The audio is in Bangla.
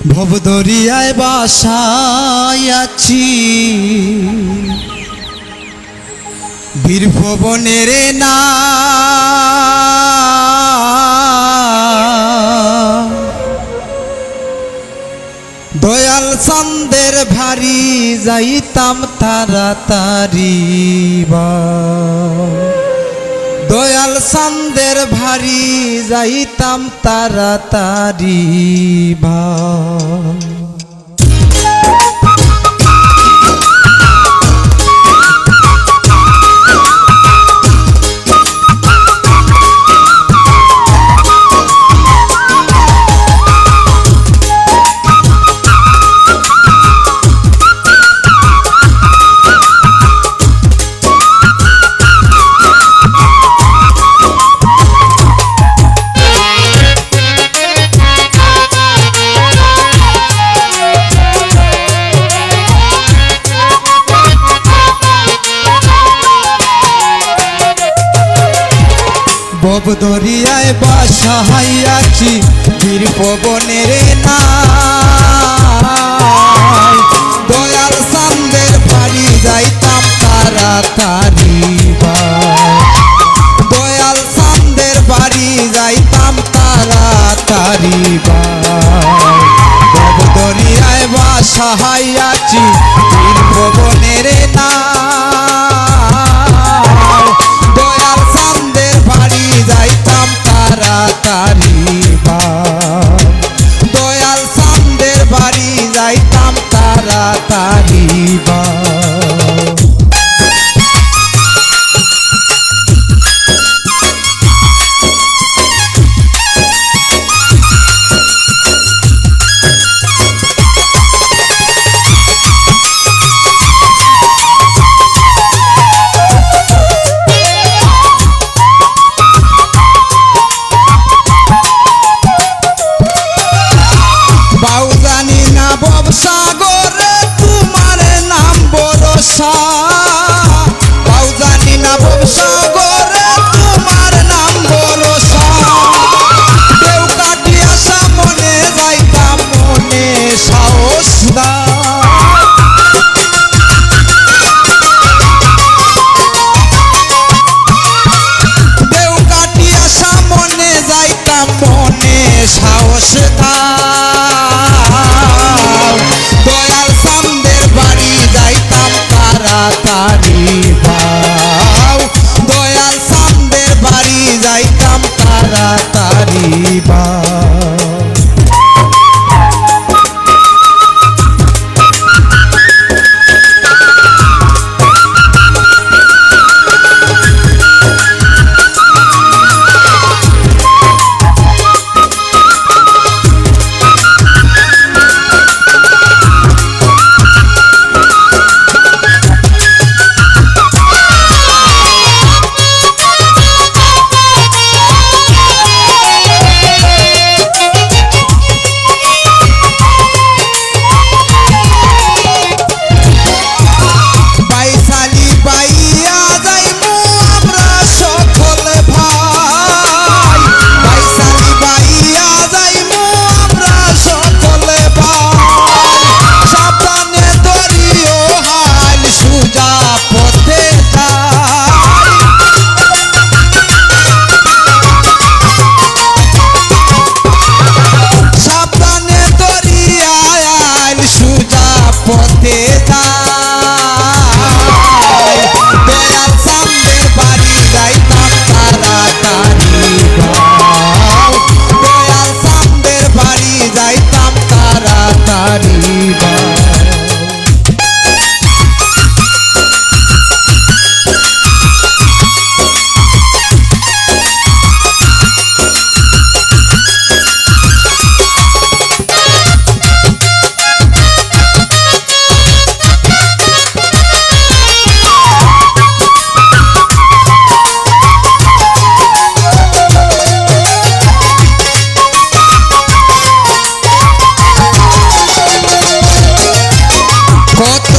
ভবদরিয়ায় বাসায় আছি, বীর ভবনের না দয়াল চাঁদের ভারী যাইতাম তাড়াতাড়ি বা দয়াল চাঁদের ভারী যাইতাম তাড়াতাড়ি বা ভবদরিয়ায় বাসায় আছি, বীর ভবনের না দয়াল চাঁদের বাড়ি যাইতাম তাড়াতাড়ি দয়াল চাঁদের বাড়ি যাইতাম তাড়াতাড়ি ভবদরিয়ায় বাসায় আছি, বীর ভবনের না দয়াল চাঁদের বাড়ি যাইতাম তাড়াতাড়ি দয়াল চাঁদের বাড়ি যাইতাম তাড়াতাড়ি সাগরে তোমার নাম ভরসা, তাও জানি না ভবসাগরে তোমার নাম ভরসা, ঢেউ কাটিয়া সামনে যাইতাম মনে সাহস না, ঢেউ কাটিয়া সামনে যাইতাম মনে সাহস না, দয়াল চাঁদের বাড়ি যাইতাম তাড়াতাড়ি দয়াল চাঁদের বাড়ি যাইতাম তাড়াতাড়ি পথে দয়াল চাঁদের বাড়ি যাইতাম তাড়াতাড়ি দয়াল চাঁদের বাড়ি যাইতাম তাড়াতাড়ি কত